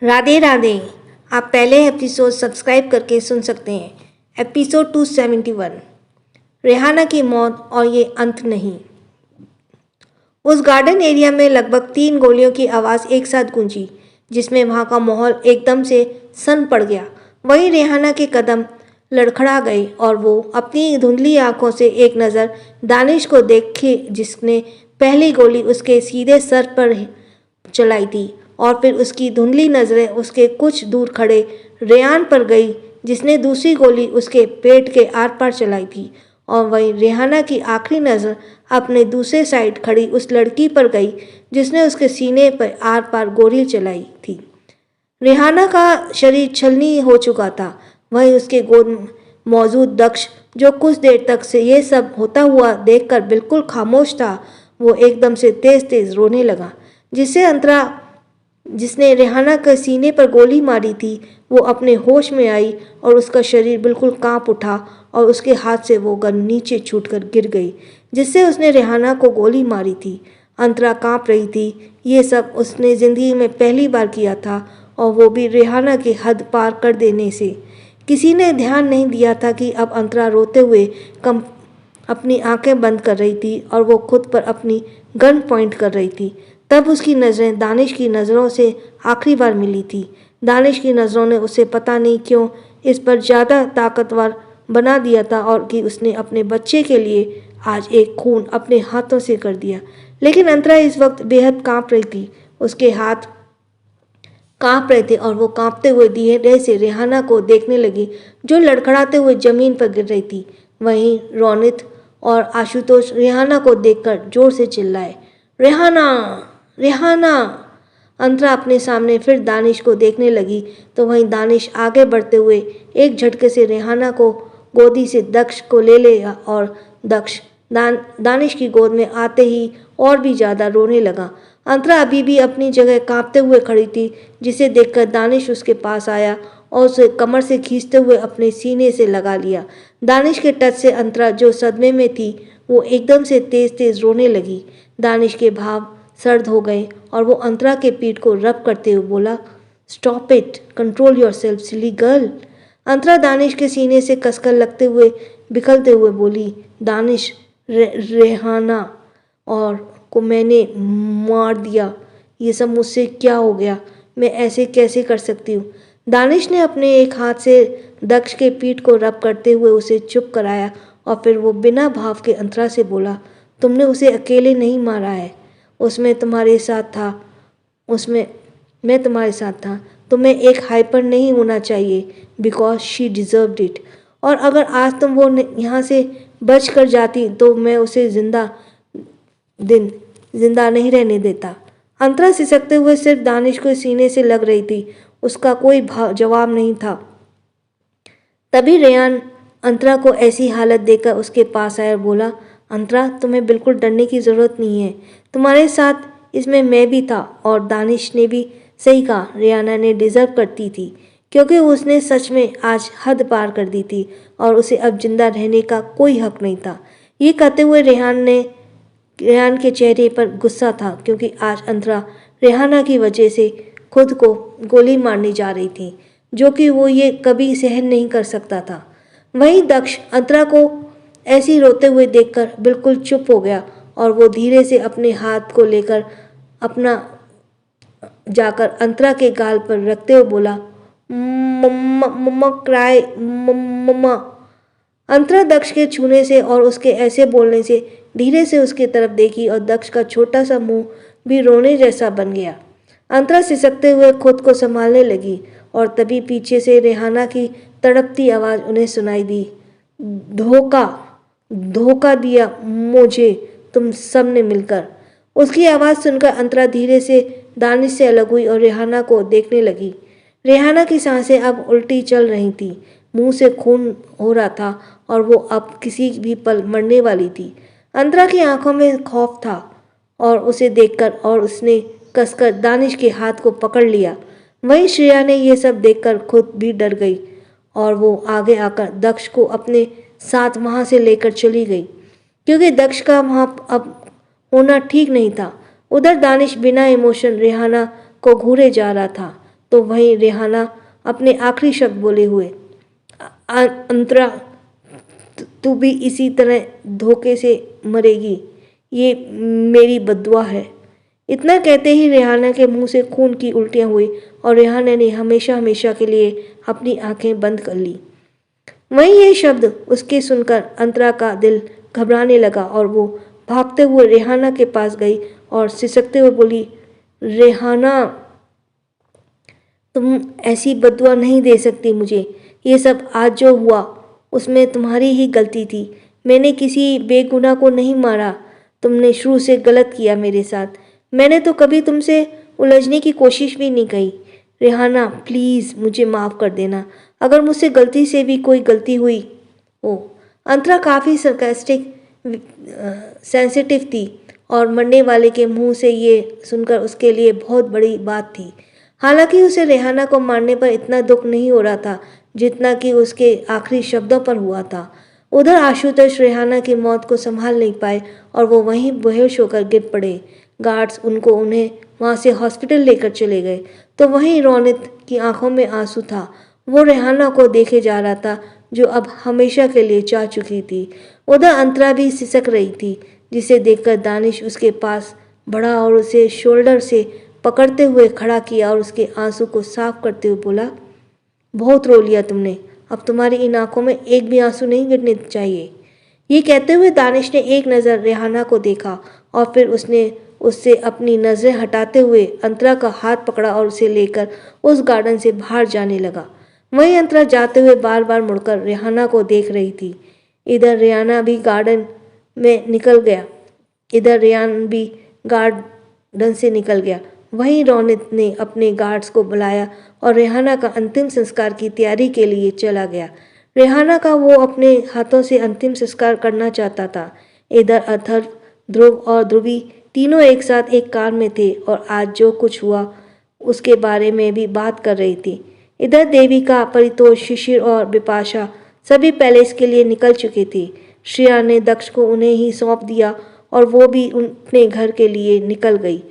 राधे राधे। आप पहले episode subscribe करके सुन सकते हैं। एपिसोड 271, रेहाना की मौत और ये अंत नहीं। उस गार्डन एरिया में लगभग 3 गोलियों की आवाज़ एक साथ गूंजी, जिसमें वहाँ का माहौल एकदम से सन पड़ गया। वहीं रेहाना के कदम लड़खड़ा गए और वो अपनी धुंधली आंखों से एक नज़र दानिश को देखे, जिसने पहली गोली उसके सीधे सर पर चलाई थी और फिर उसकी धुंधली नज़रें उसके कुछ दूर खड़े रेयान पर गई, जिसने दूसरी गोली उसके पेट के आर पार चलाई थी। और वहीं रेहाना की आखिरी नज़र अपने दूसरे साइड खड़ी उस लड़की पर गई, जिसने उसके सीने पर आर पार गोली चलाई थी। रेहाना का शरीर छलनी हो चुका था। वहीं उसके गोद में मौजूद दक्ष, जो कुछ देर तक से ये सब होता हुआ देखकर बिल्कुल खामोश था, वो एकदम से तेज तेज रोने लगा। जिसने रेहाना के सीने पर गोली मारी थी, वो अपने होश में आई और उसका शरीर बिल्कुल कांप उठा और उसके हाथ से वो गन नीचे छूटकर गिर गई, जिससे उसने रेहाना को गोली मारी थी। अंतरा कांप रही थी। ये सब उसने ज़िंदगी में पहली बार किया था, और वो भी रेहाना की हद पार कर देने से। किसी ने ध्यान नहीं दिया था कि अब अंतरा रोते हुए अपनी आंखें बंद कर रही थी और वो खुद पर अपनी गन पॉइंट कर रही थी। तब उसकी नज़रें दानिश की नज़रों से आखिरी बार मिली थी। दानिश की नज़रों ने उसे पता नहीं क्यों इस पर ज़्यादा ताकतवर बना दिया था, और कि उसने अपने बच्चे के लिए आज एक खून अपने हाथों से कर दिया। लेकिन अंतरा इस वक्त बेहद कांप रही थी। उसके हाथ कांप रहे थे और वो कांपते हुए धीरे से रेहाना को देखने लगी, जो लड़खड़ाते हुए जमीन पर गिर रही थी। वहीं रोनित और आशुतोष रेहाना को देखकर जोर से चिल्लाए, रेहाना, रेहाना। अंतरा अपने सामने फिर दानिश को देखने लगी, तो वहीं दानिश आगे बढ़ते हुए एक झटके से रेहाना को गोदी से दक्ष को ले लिया और दक्ष दानिश की गोद में आते ही और भी ज़्यादा रोने लगा। अंतरा अभी भी अपनी जगह कांपते हुए खड़ी थी, जिसे देखकर दानिश उसके पास आया और उसे कमर से खींचते हुए अपने सीने से लगा लिया। दानिश के टच से अंतरा, जो सदमे में थी, वो एकदम से तेज तेज रोने लगी। दानिश के भाव सर्द हो गए और वो अंतरा के पीठ को रब करते हुए बोला, stop it, control yourself silly girl. Antara Danish के सीने से कसकर लगते हुए बिखरते हुए बोली, दानिश, रेहाना और को मैंने मार दिया। ये सब मुझसे क्या हो गया? मैं ऐसे कैसे कर सकती हूँ? दानिश ने अपने एक हाथ से दक्ष के पीठ को रब करते हुए उसे चुप कराया और फिर वो बिना भाव के अंतरा से बोला, तुमने उसे अकेले नहीं मारा है, उसमें तुम्हारे साथ था, उसमें मैं तुम्हारे साथ था। तुम्हें एक हाइपर नहीं होना चाहिए, बिकॉज शी डिज़र्व्ड इट। और अगर आज तुम वो यहाँ से बच कर जाती तो मैं उसे जिंदा नहीं रहने देता। अंतरा सिसकते हुए सिर्फ दानिश को सीने से लग रही थी। उसका कोई जवाब नहीं था। तभी रेयान अंतरा को ऐसी हालत देखकर उसके पास आया और बोला, अंतरा, तुम्हें बिल्कुल डरने की ज़रूरत नहीं है। तुम्हारे साथ इसमें मैं भी था। और दानिश ने भी सही कहा, रेयाना ने डिज़र्व करती थी, क्योंकि उसने सच में आज हद पार कर दी थी और उसे अब जिंदा रहने का कोई हक नहीं था। ये कहते हुए रेहान के चेहरे पर गुस्सा था, क्योंकि आज अंतरा रेहाना की वजह से खुद को गोली मारने जा रही थी, जो कि वो ये कभी सहन नहीं कर सकता था। वहीं दक्ष अंतरा को ऐसी रोते हुए देखकर बिल्कुल चुप हो गया और वो धीरे से अपने हाथ को लेकर अपना जाकर अंतरा के गाल पर रखते हुए बोला, मम्मा, मम्मा क्राई, मम्मा। अंतरा दक्ष के छूने से और उसके ऐसे बोलने से धीरे से उसकी तरफ देखी और दक्ष का छोटा सा मुंह भी रोने जैसा बन गया। अंतरा सिसकते हुए खुद को संभालने लगी और तभी पीछे से रेहाना की तड़पती आवाज़ उन्हें सुनाई दी, धोखा, धोखा दिया मुझे तुम सब ने मिलकर। उसकी आवाज़ सुनकर अंतरा धीरे से दानिश से अलग हुई और रेहाना को देखने लगी। रेहाना की सांसें अब उल्टी चल रही थी, मुंह से खून हो रहा था और वो अब किसी भी पल मरने वाली थी। अंतरा की आंखों में खौफ था और उसे देखकर और उसने कसकर दानिश के हाथ को पकड़ लिया। वहीं श्रेया ने यह सब देखकर खुद भी डर गई और वो आगे आकर दक्ष को अपने साथ वहाँ से लेकर चली गई, क्योंकि दक्ष का वहाँ अब होना ठीक नहीं था। उधर दानिश बिना इमोशन रेहाना को घूरे जा रहा था, तो वहीं रेहाना अपने आखिरी शब्द बोले हुए, अंतरा तू भी इसी तरह धोखे से मरेगी, ये मेरी बद्दुआ है। इतना कहते ही रेहाना के मुंह से खून की उल्टियां हुई और रेहाना ने हमेशा हमेशा के लिए अपनी आंखें बंद कर ली। वहीं ये शब्द उसके सुनकर अंतरा का दिल घबराने लगा और वो भागते हुए रेहाना के पास गई और सिसकते हुए बोली, रेहाना, तुम ऐसी बद्दुआ नहीं दे सकती मुझे। ये सब आज जो हुआ उसमें तुम्हारी ही गलती थी। मैंने किसी बेगुनाह को नहीं मारा। तुमने शुरू से गलत किया मेरे साथ। मैंने तो कभी तुमसे उलझने की कोशिश भी नहीं की। रेहाना, प्लीज़ मुझे माफ़ कर देना अगर मुझसे गलती से भी कोई गलती हुई। ओ, अंतरा काफ़ी सरकास्टिक सेंसिटिव थी और मरने वाले के मुंह से ये सुनकर उसके लिए बहुत बड़ी बात थी। हालांकि उसे रेहाना को मारने पर इतना दुख नहीं हो रहा था जितना कि उसके आखिरी शब्दों पर हुआ था। उधर आशुतोष रेहाना की मौत को संभाल नहीं पाए और वो वहीं बेहोश होकर गिर पड़े। गार्ड्स उन्हें वहां से हॉस्पिटल लेकर चले गए तो वहीं रौनक की आंखों में आंसू था। वो रेहाना को देखे जा रहा था जो अब हमेशा के लिए जा चुकी थी। उधर अंतरा भी सिसक रही थी, जिसे देखकर दानिश उसके पास बढ़ा और उसे शोल्डर से पकड़ते हुए खड़ा किया और उसके आंसू को साफ करते हुए बोला, बहुत रो लिया तुमने, अब तुम्हारी इन आंखों में एक भी आंसू नहीं गिरने चाहिए। ये कहते हुए दानिश ने एक नज़र रेहाना को देखा और फिर उसने उससे अपनी नज़रें हटाते हुए अंतरा का हाथ पकड़ा और उसे लेकर उस गार्डन से बाहर जाने लगा। वहीं अंतरा जाते हुए बार बार मुड़कर रेहाना को देख रही थी। इधर रेहाना भी गार्डन से निकल गया। वहीं रौनक ने अपने गार्ड्स को बुलाया और रेहाना का अंतिम संस्कार की तैयारी के लिए चला गया। रेहाना का वो अपने हाथों से अंतिम संस्कार करना चाहता था। इधर अथर्व, ध्रुव और ध्रुवी तीनों एक साथ एक कार में थे और आज जो कुछ हुआ उसके बारे में भी बात कर रही थी। इधर देविका, परितोष, शिशिर और बिपाशा सभी पैलेस के लिए निकल चुकी थी। श्रेया ने दक्ष को उन्हें ही सौंप दिया और वो भी अपने घर के लिए निकल गई।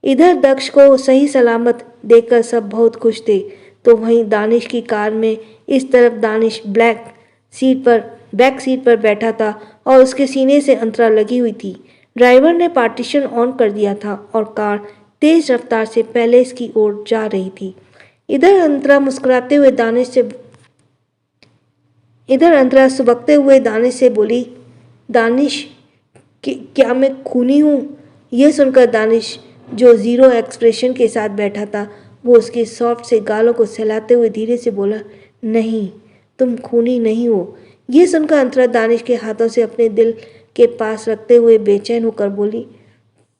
इधर दक्ष को सही सलामत देखकर सब बहुत खुश थे। तो वहीं दानिश की कार में इस तरफ दानिश बैक सीट पर बैठा था और उसके सीने से अंतरा लगी हुई थी। ड्राइवर ने पार्टीशन ऑन कर दिया था और कार तेज रफ्तार से पैलेस की ओर जा रही थी। इधर अंतरा सुबकते हुए दानिश से बोली, दानिश, क्या मैं खूनी हूँ? यह सुनकर दानिश, जो जीरो एक्सप्रेशन के साथ बैठा था, वो उसके सॉफ्ट से गालों को सहलाते हुए धीरे से बोला, नहीं, तुम खूनी नहीं हो। यह सुनकर अंतरा दानिश के हाथों से अपने दिल के पास रखते हुए बेचैन होकर बोली,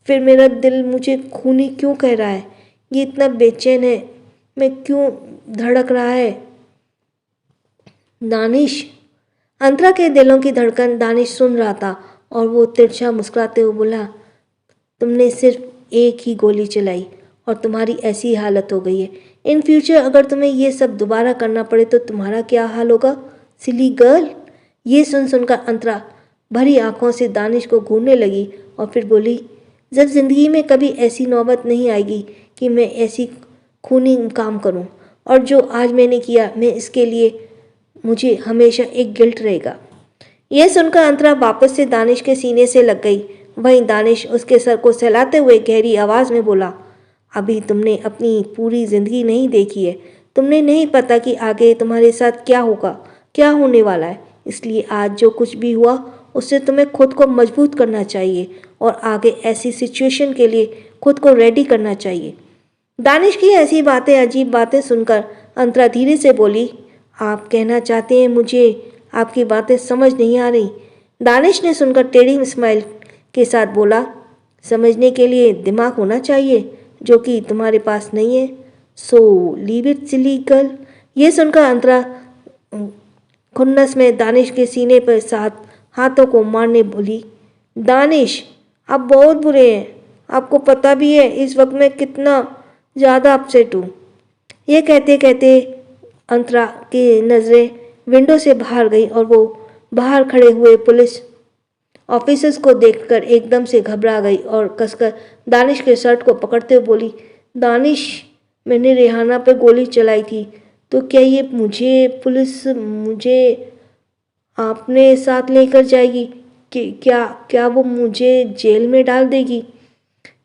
फिर मेरा दिल मुझे खूनी क्यों कह रहा है? ये इतना बेचैन है, मैं क्यों धड़क रहा है? दानिश। अंतरा के दिलों की धड़कन दानिश सुन रहा था और वो तिरछा मुस्कुराते हुए बोला, तुमने सिर्फ एक ही गोली चलाई और तुम्हारी ऐसी हालत हो गई है। इन फ्यूचर अगर तुम्हें ये सब दोबारा करना पड़े तो तुम्हारा क्या हाल होगा, सिली गर्ल? ये सुनकर अंतरा भरी आंखों से दानिश को घूरने लगी और फिर बोली, जब जिंदगी में कभी ऐसी नौबत नहीं आएगी कि मैं ऐसी खूनी काम करूं, और जो आज मैंने किया मैं इसके लिए मुझे हमेशा एक गिल्ट रहेगा। यह सुनकर अंतरा वापस से दानिश के सीने से लग गई। वहीं दानिश उसके सर को सहलाते हुए गहरी आवाज में बोला, अभी तुमने अपनी पूरी जिंदगी नहीं देखी है, तुमने नहीं पता कि आगे तुम्हारे साथ क्या होगा, क्या होने वाला है। इसलिए आज जो कुछ भी हुआ उससे तुम्हें खुद को मजबूत करना चाहिए और आगे ऐसी सिचुएशन के लिए खुद को रेडी करना चाहिए। दानिश की ऐसी बातें, अजीब बातें सुनकर अंतरा धीरे से बोली, आप कहना चाहते हैं मुझे आपकी बातें समझ नहीं आ रही? दानिश ने सुनकर टेढ़ी स्माइल के साथ बोला, समझने के लिए दिमाग होना चाहिए जो कि तुम्हारे पास नहीं है। So leave it silly girl. ये सुनकर अंतरा खुन्नस में दानिश के सीने पर साथ हाथों को मारने बोली, दानिश, आप बहुत बुरे हैं। आपको पता भी है इस वक्त मैं कितना ज़्यादा अपसेट हूँ। ये कहते कहते अंतरा की नज़रें विंडो से बाहर गई और वो बाहर खड़े हुए पुलिस ऑफिसर्स को देखकर एकदम से घबरा गई और कसकर दानिश के शर्ट को पकड़ते हुए बोली, दानिश, मैंने रेहाना पर गोली चलाई थी, तो क्या ये पुलिस मुझे आपने साथ लेकर जाएगी? कि क्या वो मुझे जेल में डाल देगी?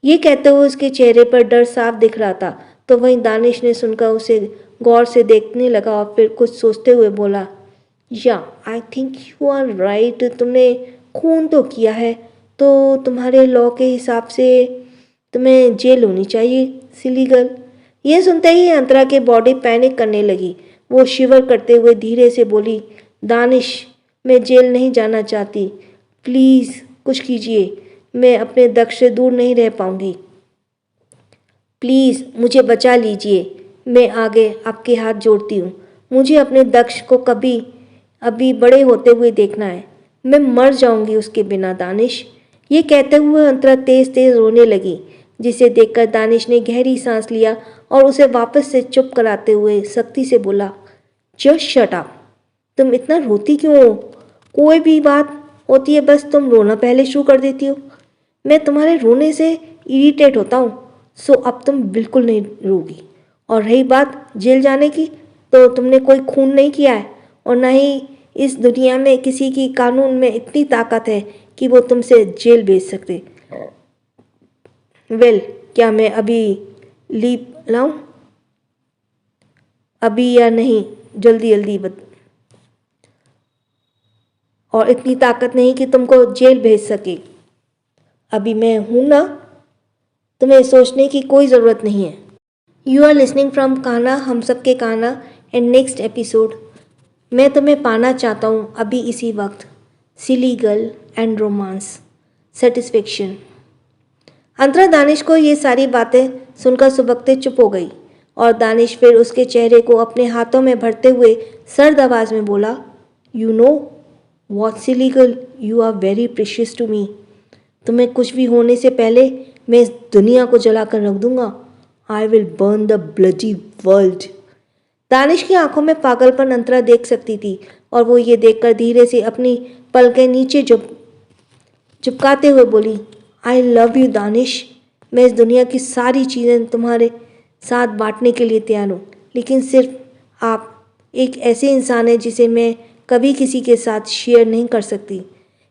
ये कहते हुए उसके चेहरे पर डर साफ दिख रहा था। तो वहीं दानिश ने सुनकर उसे गौर से देखने लगा और फिर कुछ सोचते हुए बोला, yeah I think you are right, तुमने खून तो किया है, तो तुम्हारे लॉ के हिसाब से तुम्हें जेल होनी चाहिए, सिली गर्ल। यह सुनते ही अंतरा की बॉडी पैनिक करने लगी। वो शिवर करते हुए धीरे से बोली, दानिश, मैं जेल नहीं जाना चाहती, प्लीज़ कुछ कीजिए, मैं अपने दक्ष से दूर नहीं रह पाऊंगी, प्लीज़ मुझे बचा लीजिए, मैं आगे आपके हाथ जोड़ती हूँ, मुझे अपने दक्ष को कभी अभी बड़े होते हुए देखना है, मैं मर जाऊंगी उसके बिना दानिश। ये कहते हुए अंतरा तेज तेज रोने लगी, जिसे देखकर दानिश ने गहरी सांस लिया और उसे वापस से चुप कराते हुए सख्ती से बोला, जस्ट शट अप, तुम इतना रोती क्यों हो? कोई भी बात होती है बस तुम रोना पहले शुरू कर देती हो। मैं तुम्हारे रोने से इरिटेट होता हूँ, सो अब तुम बिल्कुल नहीं रोगी। और रही बात जेल जाने की, तो तुमने कोई खून नहीं किया है और ना ही इस दुनिया में किसी की कानून में इतनी ताकत है कि वो तुमसे जेल भेज सकते। वेल, क्या मैं अभी लीव लाऊं? अभी या नहीं, जल्दी जल्दी और इतनी ताकत नहीं कि तुमको जेल भेज सके। अभी मैं हूं ना, तुम्हें सोचने की कोई ज़रूरत नहीं है। यू आर लिसनिंग फ्रॉम काना, हम सब के काना, एंड नेक्स्ट एपिसोड, मैं तुम्हें पाना चाहता हूँ अभी इसी वक्त, silly girl and romance, satisfaction. Antara Danish को ये सारी बातें सुनकर सुबकते चुप हो गई और दानिश फिर उसके चेहरे को अपने हाथों में भरते हुए सर्द आवाज़ में बोला, you know what silly girl, you are very precious to me. तुम्हें कुछ भी होने से पहले मैं इस दुनिया को जलाकर रख दूंगा। I will burn the bloody world. Danish की आंखों में पागलपन अंतरा देख सकती थी और वो ये देखकर धीरे से अपनी पलकें नीचे झुकाते हुए बोली, आई लव यू दानिश, मैं इस दुनिया की सारी चीज़ें तुम्हारे साथ बांटने के लिए तैयार हूँ, लेकिन सिर्फ आप एक ऐसे इंसान हैं जिसे मैं कभी किसी के साथ शेयर नहीं कर सकती।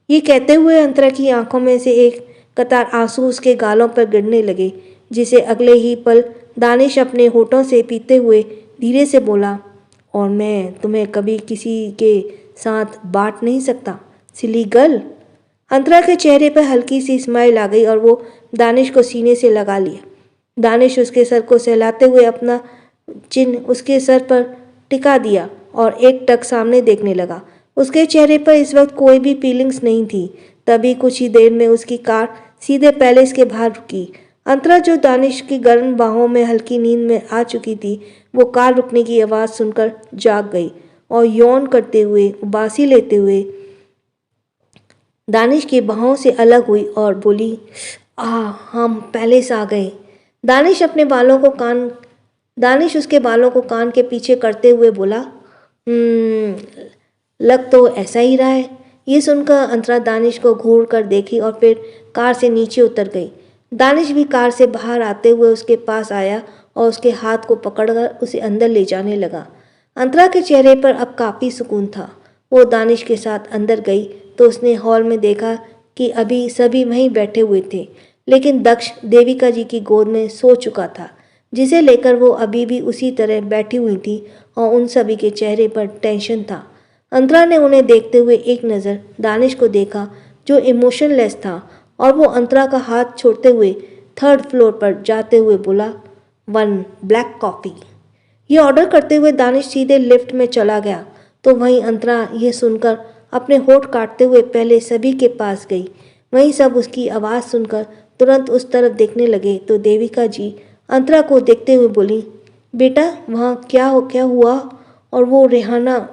ये कहते हुए अंतरा की आंखों में से एक कतार आंसू उसके गालों पर गिरने लगे, जिसे अगले ही पल दानिश अपने होठों से पीते हुए धीरे से बोला, और मैं तुम्हें कभी किसी के साथ बांट नहीं सकता, सिली गर्ल। अंतरा के चेहरे पर हल्की सी स्माइल आ गई और वो दानिश को सीने से लगा लिया। दानिश उसके सर को सहलाते हुए अपना चिन्ह उसके सर पर टिका दिया और एक टक सामने देखने लगा। उसके चेहरे पर इस वक्त कोई भी फीलिंग्स नहीं थी। तभी कुछ ही देर में उसकी कार सीधे पैलेस के बाहर रुकी। अंतरा, जो दानिश की गर्म बाहों में हल्की नींद में आ चुकी थी, वो कार रुकने की आवाज़ सुनकर जाग गई और यौन करते हुए, उबासी लेते हुए दानिश की बाहों से अलग हुई और बोली, हम पैलेस आ गए। दानिश उसके बालों को कान के पीछे करते हुए बोला, लग तो ऐसा ही रहा है। ये सुनकर अंतरा दानिश को घूर कर देखी और फिर कार से नीचे उतर गई। दानिश भी कार से बाहर आते हुए उसके पास आया और उसके हाथ को पकड़कर उसे अंदर ले जाने लगा। अंतरा के चेहरे पर अब काफ़ी सुकून था। वो दानिश के साथ अंदर गई तो उसने हॉल में देखा कि अभी सभी वहीं बैठे हुए थे, लेकिन दक्ष देविका जी की गोद में सो चुका था, जिसे लेकर वो अभी भी उसी तरह बैठी हुई थी और उन सभी के चेहरे पर टेंशन था। अंतरा ने उन्हें देखते हुए एक नज़र दानिश को देखा, जो इमोशनलेस था, और वो अंतरा का हाथ छोड़ते हुए थर्ड फ्लोर पर जाते हुए बोला, 1 ब्लैक कॉफ़ी। ये ऑर्डर करते हुए दानिश सीधे लिफ्ट में चला गया। तो वहीं अंतरा ये सुनकर अपने होठ काटते हुए पहले सभी के पास गई। वहीं सब उसकी आवाज़ सुनकर तुरंत उस तरफ देखने लगे तो देविका जी अंतरा को देखते हुए बोली, बेटा वहाँ क्या हुआ? और वो रेहाना,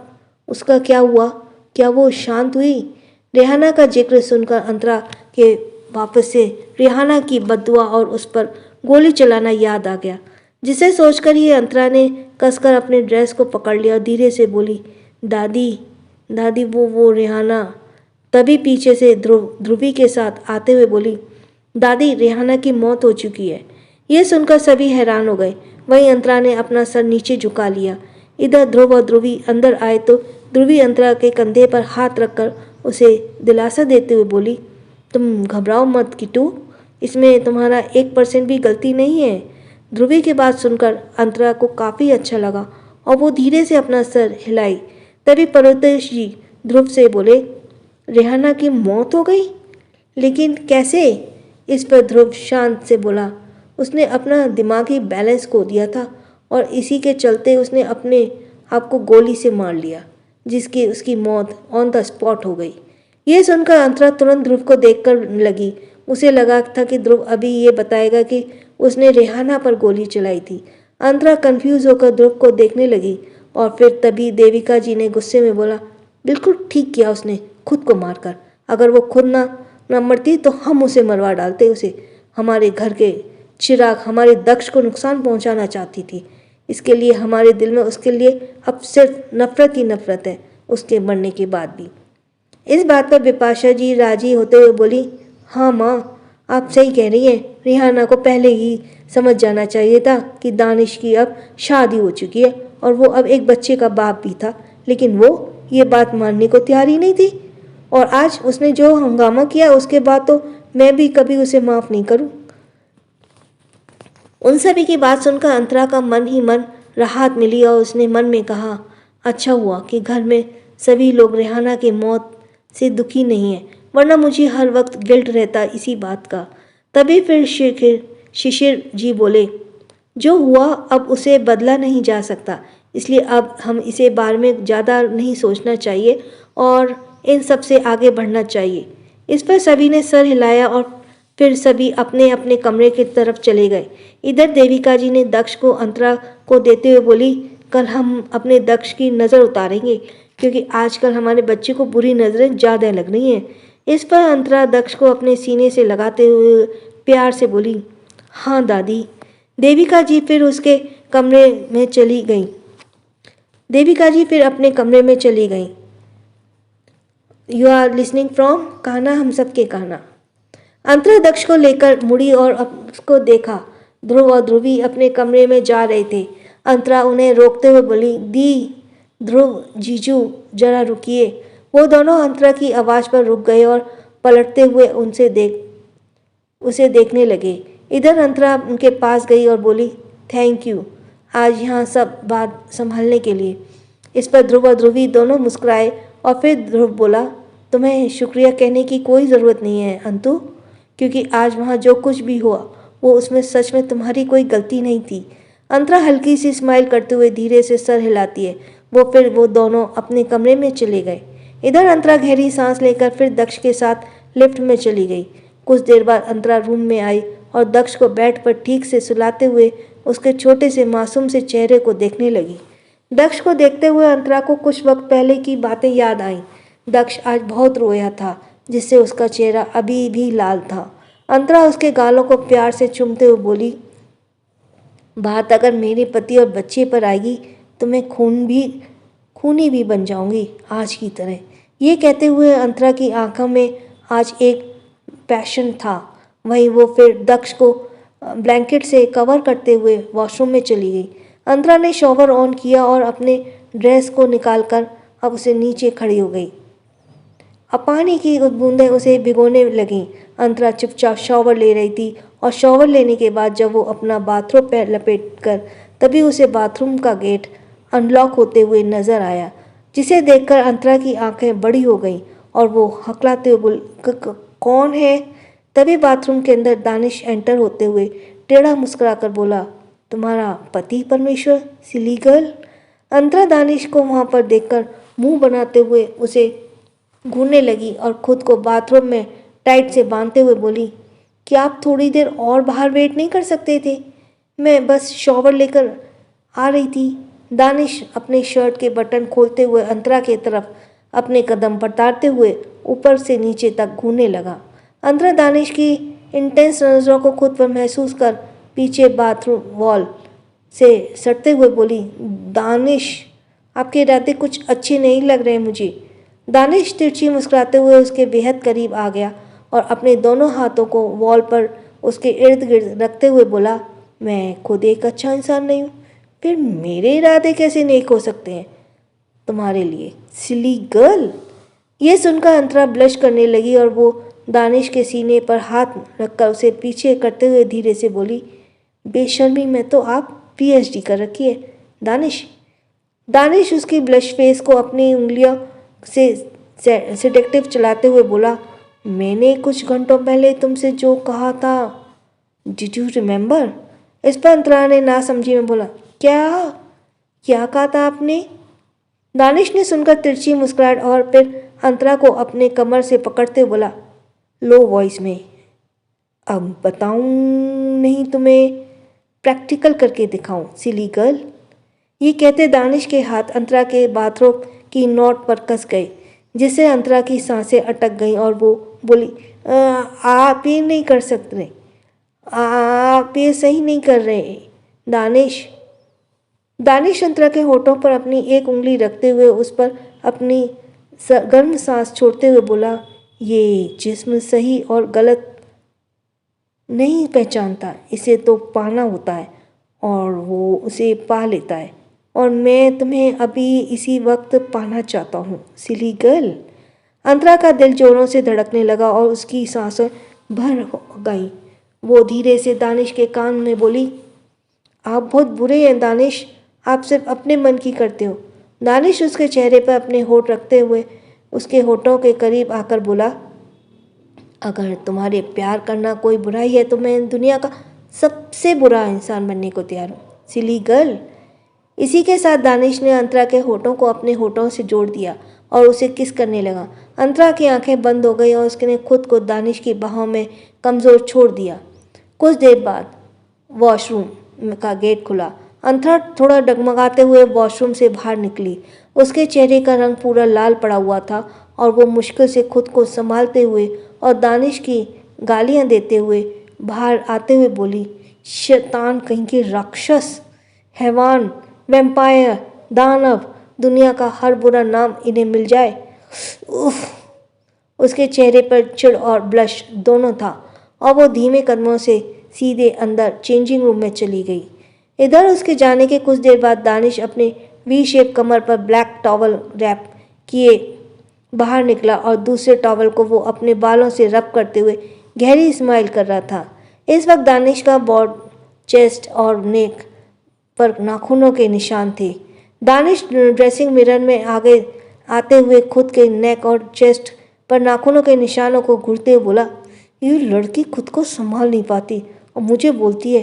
उसका क्या हुआ? क्या वो शांत हुई? रेहाना का जिक्र सुनकर अंतरा के वापस से रेहाना की बद्दुआ और उस पर गोली चलाना याद आ गया, जिसे सोचकर ही अंतरा ने कसकर अपने ड्रेस को पकड़ लिया और धीरे से बोली, दादी वो रेहाना। तभी पीछे से ध्रुवी के साथ आते हुए बोली, दादी रेहाना की मौत हो चुकी है। ये सुनकर सभी हैरान हो गए। वहीं अंतरा ने अपना सर नीचे झुका लिया। इधर ध्रुव और ध्रुवी अंदर आए तो ध्रुवी अंतरा के कंधे पर हाथ रखकर उसे दिलासा देते हुए बोली, तुम घबराओ मत किट्टू, इसमें तुम्हारा 1% भी गलती नहीं है। ध्रुवी की बात सुनकर अंतरा को काफ़ी अच्छा लगा और वो धीरे से अपना सर हिलाई। तभी पर्वतेश जी ध्रुव से बोले, रेहाना की मौत हो गई? लेकिन कैसे? इस पर ध्रुव शांत से बोला, उसने अपना दिमागी बैलेंस खो दिया था और इसी के चलते उसने अपने आप को गोली से मार लिया, जिसकी उसकी मौत ऑन द स्पॉट हो गई। ये सुनकर अंतरा तुरंत ध्रुव को देखकर लगी। उसे लगा था कि ध्रुव अभी ये बताएगा कि उसने रेहाना पर गोली चलाई थी। अंतरा कंफ्यूज होकर ध्रुव को देखने लगी और फिर तभी देविका जी ने गुस्से में बोला, बिल्कुल ठीक किया उसने खुद को मारकर। अगर वो खुद ना मरती तो हम उसे मरवा डालते। उसे हमारे घर के चिराग हमारे दक्ष को नुकसान पहुंचाना चाहती थी। इसके लिए हमारे दिल में उसके लिए अब सिर्फ नफरत ही नफरत है, उसके मरने के बाद भी। इस बात पर बिपाशा जी राजी होते हुए बोली, हाँ माँ, आप सही कह रही हैं। रेहाना को पहले ही समझ जाना चाहिए था कि दानिश की अब शादी हो चुकी है और वो अब एक बच्चे का बाप भी था, लेकिन वो ये बात मानने को तैयार ही नहीं थी। और आज उसने जो हंगामा किया उसके बाद तो मैं भी कभी उसे माफ़ नहीं करूँ। उन सभी की बात सुनकर अंतरा का मन ही मन राहत मिली और उसने मन में कहा, अच्छा हुआ कि घर में सभी लोग रेहाना की मौत से दुखी नहीं है, वरना मुझे हर वक्त गिल्ट रहता इसी बात का। तभी फिर शिशिर जी बोले, जो हुआ अब उसे बदला नहीं जा सकता, इसलिए अब हम इसे बारे में ज़्यादा नहीं सोचना चाहिए और इन सब से आगे बढ़ना चाहिए। इस पर सभी ने सर हिलाया और फिर सभी अपने अपने कमरे की तरफ चले गए। इधर देविका जी ने दक्ष को अंतरा को देते हुए बोली, कल हम अपने दक्ष की नज़र उतारेंगे क्योंकि आजकल हमारे बच्चे को बुरी नज़रें ज़्यादा लग रही हैं। इस पर अंतरा दक्ष को अपने सीने से लगाते हुए प्यार से बोली, हाँ दादी। देविका जी फिर उसके कमरे में चली गई। देविका जी फिर अपने कमरे में चली गई। यू आर लिसनिंग फ्रॉम कहना हम सब के कहना। अंतरा दक्ष को लेकर मुड़ी और उसको देखा। ध्रुव और ध्रुवी अपने कमरे में जा रहे थे। अंतरा उन्हें रोकते हुए बोली, दी, ध्रुव, जीजू, जरा रुकिए। वो दोनों अंतरा की आवाज़ पर रुक गए और पलटते हुए उसे देखने लगे। इधर अंतरा उनके पास गई और बोली, थैंक यू आज यहाँ सब बात संभालने के लिए। इस पर ध्रुव और ध्रुवी दोनों मुस्कुराए और फिर ध्रुव बोला, तुम्हें शुक्रिया कहने की कोई ज़रूरत नहीं है अंतु, क्योंकि आज वहाँ जो कुछ भी हुआ वो उसमें सच में तुम्हारी कोई गलती नहीं थी। अंतरा हल्की सी स्माइल करते हुए धीरे से सर हिलाती है। वो दोनों अपने कमरे में चले गए। इधर अंतरा गहरी सांस लेकर फिर दक्ष के साथ लिफ्ट में चली गई। कुछ देर बाद अंतरा रूम में आई और दक्ष को बेड पर ठीक से सुलाते हुए उसके छोटे से मासूम से चेहरे को देखने लगी। दक्ष को देखते हुए अंतरा को कुछ वक्त पहले की बातें याद आईं। दक्ष आज बहुत रोया था, जिससे उसका चेहरा अभी भी लाल था। अंतरा उसके गालों को प्यार से चूमते हुए बोली, बात अगर मेरे पति और बच्चे पर आएगी तो मैं खूनी भी बन जाऊंगी आज की तरह। ये कहते हुए अंतरा की आंखों में आज एक पैशन था। वहीं वो फिर दक्ष को ब्लैंकेट से कवर करते हुए वॉशरूम में चली गई। अंतरा ने शॉवर ऑन किया और अपने ड्रेस को निकालकर अब उसे नीचे खड़ी हो गई। अब पानी की बूंदें उसे भिगोने लगीं। अंतरा चुपचाप शॉवर ले रही थी और शॉवर लेने के बाद जब वो अपना बाथरूम पैर लपेट कर तभी उसे बाथरूम का गेट अनलॉक होते हुए नजर आया, जिसे देखकर अंतरा की आंखें बड़ी हो गईं और वो हकलाते हुए बोली, कौन है? तभी बाथरूम के अंदर दानिश एंटर होते हुए टेढ़ा मुस्कुराकर बोला, तुम्हारा पति परमेश्वर, सिली गर्ल। अंतरा दानिश को वहाँ पर देखकर मुंह बनाते हुए उसे घूरने लगी और खुद को बाथरूम में टाइट से बांधते हुए बोली, क्या आप थोड़ी देर और बाहर वेट नहीं कर सकते थे? मैं बस शॉवर लेकर आ रही थी। दानिश अपने शर्ट के बटन खोलते हुए अंतरा की तरफ अपने कदम बढ़ाते हुए ऊपर से नीचे तक घूरने लगा। अंतरा दानिश की इंटेंस नज़रों को खुद पर महसूस कर पीछे बाथरूम वॉल से सटते हुए बोली, दानिश, आपके इरादे कुछ अच्छे नहीं लग रहे मुझे। दानिश तिरछी मुस्कुराते हुए उसके बेहद करीब आ गया और अपने दोनों हाथों को वॉल पर उसके इर्द गिर्द रखते हुए बोला, मैं खुद एक अच्छा इंसान नहीं हूँ, फिर मेरे इरादे कैसे नेक हो सकते हैं तुम्हारे लिए, सिली गर्ल। ये सुनकर अंतरा ब्लश करने लगी और वो दानिश के सीने पर हाथ रखकर उसे पीछे करते हुए धीरे से बोली, बेशर्मी में तो आप पीएचडी कर रखी है दानिश। दानिश उसकी ब्लश फेस को अपनी उंगलियों से सेडेक्टिव चलाते हुए बोला, मैंने कुछ घंटों पहले तुमसे जो कहा था, डिड यू रिमेंबर? इस पर अंतरा ने ना समझी में बोला, क्या क्या कहा था आपने? दानिश ने सुनकर तिरछी मुस्कुराहट और फिर अंतरा को अपने कमर से पकड़ते हुए बोला, लो वॉइस में, अब बताऊं नहीं तुम्हें प्रैक्टिकल करके दिखाऊं सिली गर्ल। ये कहते दानिश के हाथ अंतरा के बाथरूम की नोट पर कस गए, जिससे अंतरा की सांसें अटक गईं और वो बोली, आप ये नहीं कर सकते, आप ये सही नहीं कर रहे दानिश। दानिश अंतरा के होठों पर अपनी एक उंगली रखते हुए उस पर अपनी गर्म सांस छोड़ते हुए बोला, ये जिस्म सही और गलत नहीं पहचानता, इसे तो पाना होता है और वो उसे पा लेता है, और मैं तुम्हें अभी इसी वक्त पाना चाहता हूँ सिली गर्ल। अंतरा का दिल जोरों से धड़कने लगा और उसकी सांसें भर हो गई। वो धीरे से दानिश के कान में बोली, आप बहुत बुरे हैं दानिश, आप सिर्फ अपने मन की करते हो। दानिश उसके चेहरे पर अपने होठ रखते हुए उसके होठों के करीब आकर बोला, अगर तुम्हारे प्यार करना कोई बुराई है तो मैं दुनिया का सबसे बुरा इंसान बनने को तैयार हूँ सिली गर्ल। इसी के साथ दानिश ने अंतरा के होठों को अपने होठों से जोड़ दिया और उसे किस करने लगा। अंतरा की आंखें बंद हो गई और उसने खुद को दानिश की बाहों में कमज़ोर छोड़ दिया। कुछ देर बाद वॉशरूम का गेट खुला। अंतरा थोड़ा डगमगाते हुए वॉशरूम से बाहर निकली। उसके चेहरे का रंग पूरा लाल पड़ा हुआ था और वो मुश्किल से खुद को संभालते हुए और दानिश की गालियां देते हुए बाहर आते हुए बोली, शैतान कहीं के राक्षस, हैवान, वैम्पायर, दानव, दुनिया का हर बुरा नाम इन्हें मिल जाए। उफ। उसके चेहरे पर चिढ़ और ब्लश दोनों था और वो धीमे कदमों से सीधे अंदर चेंजिंग रूम में चली गई। इधर उसके जाने के कुछ देर बाद दानिश अपने वी शेप कमर पर ब्लैक टॉवल रैप किए बाहर निकला और दूसरे टॉवल को वो अपने बालों से रब करते हुए गहरी स्माइल कर रहा था। इस वक्त दानिश का बॉड, चेस्ट और नेक पर नाखूनों के निशान थे। दानिश ड्रेसिंग मिरर में आगे आते हुए खुद के नेक और चेस्ट पर नाखूनों के निशानों को घूरते हुए बोला, ये लड़की खुद को संभाल नहीं पाती और मुझे बोलती है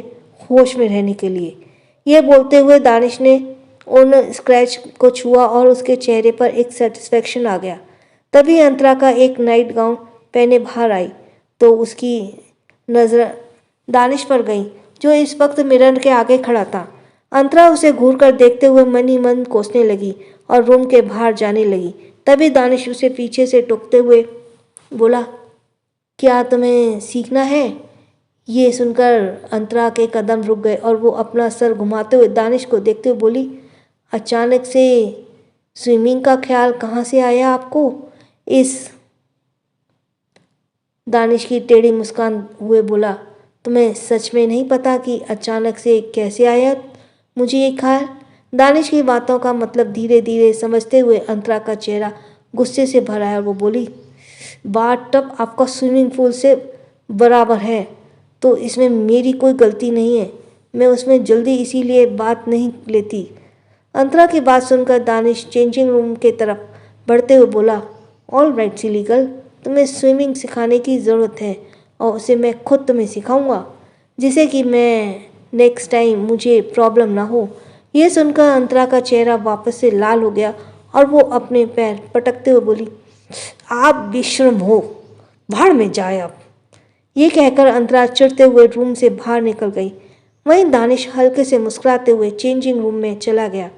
होश में रहने के लिए। यह बोलते हुए दानिश ने उन स्क्रैच को छुआ और उसके चेहरे पर एक सेटिस्फेक्शन आ गया। तभी अंतरा का एक नाइट गाउन पहने बाहर आई तो उसकी नज़र दानिश पर गई, जो इस वक्त मिरर के आगे खड़ा था। अंतरा उसे घूरकर देखते हुए मन ही मन कोसने लगी और रूम के बाहर जाने लगी। तभी दानिश उसे पीछे से टोकते हुए बोला, क्या तुम्हें सीखना है? ये सुनकर अंतरा के कदम रुक गए और वो अपना सर घुमाते हुए दानिश को देखते हुए बोली, अचानक से स्विमिंग का ख्याल कहाँ से आया आपको? इस दानिश की टेढ़ी मुस्कान हुए बोला, तुम्हें सच में नहीं पता कि अचानक से कैसे आया मुझे ये ख्याल? दानिश की बातों का मतलब धीरे धीरे समझते हुए अंतरा का चेहरा गुस्से से भर आया और वो बोली, बाथ टब आपका स्विमिंग पूल से बराबर है तो इसमें मेरी कोई गलती नहीं है, मैं उसमें जल्दी इसीलिए बात नहीं लेती। अंतरा की बात सुनकर दानिश चेंजिंग रूम के तरफ बढ़ते हुए बोला, ऑल राइट सिली गर्ल, तुम्हें स्विमिंग सिखाने की ज़रूरत है और उसे मैं खुद तुम्हें सिखाऊंगा, जिससे कि मैं नेक्स्ट टाइम मुझे प्रॉब्लम ना हो। यह सुनकर अंतरा का चेहरा वापस से लाल हो गया और वो अपने पैर पटकते हुए बोली, आप बेशर्म हो, भाड़ में जाए आप। ये कहकर अंतरा चिढ़ते हुए रूम से बाहर निकल गई। वहीं दानिश हल्के से मुस्कुराते हुए चेंजिंग रूम में चला गया।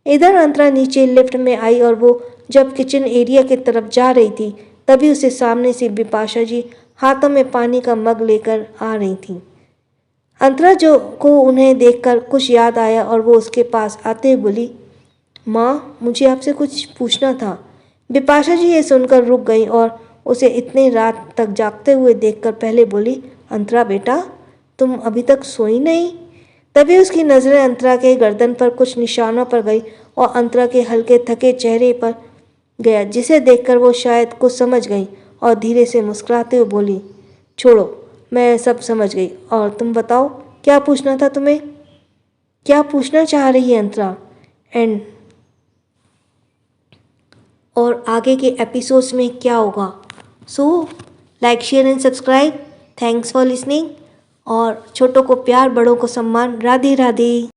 इधर अंतरा नीचे लिफ्ट में आई और वो जब किचन एरिया की तरफ जा रही थी तभी उसे सामने से बिपाशा जी हाथों में पानी का मग लेकर आ रही थी। अंतरा जो को उन्हें देखकर कुछ याद आया और वो उसके पास आते हुए बोली, माँ मुझे आपसे कुछ पूछना था। बिपाशा जी ये सुनकर रुक गई और उसे इतने रात तक जागते हुए देखकर पहले बोली, अंतरा बेटा तुम अभी तक सोई नहीं? तभी उसकी नज़रें अंतरा के गर्दन पर कुछ निशानों पर गई और अंतरा के हल्के थके चेहरे पर गया, जिसे देखकर वो शायद कुछ समझ गई और धीरे से मुस्कुराते हुए बोली, छोड़ो, मैं सब समझ गई। और तुम बताओ, क्या पूछना था तुम्हें? क्या पूछना चाह रही है अंतरा? एंड और आगे के एपिसोड्स में क्या होगा? So like, share and subscribe. Thanks for listening. और छोटों को प्यार, बड़ों को सम्मान। राधे राधे।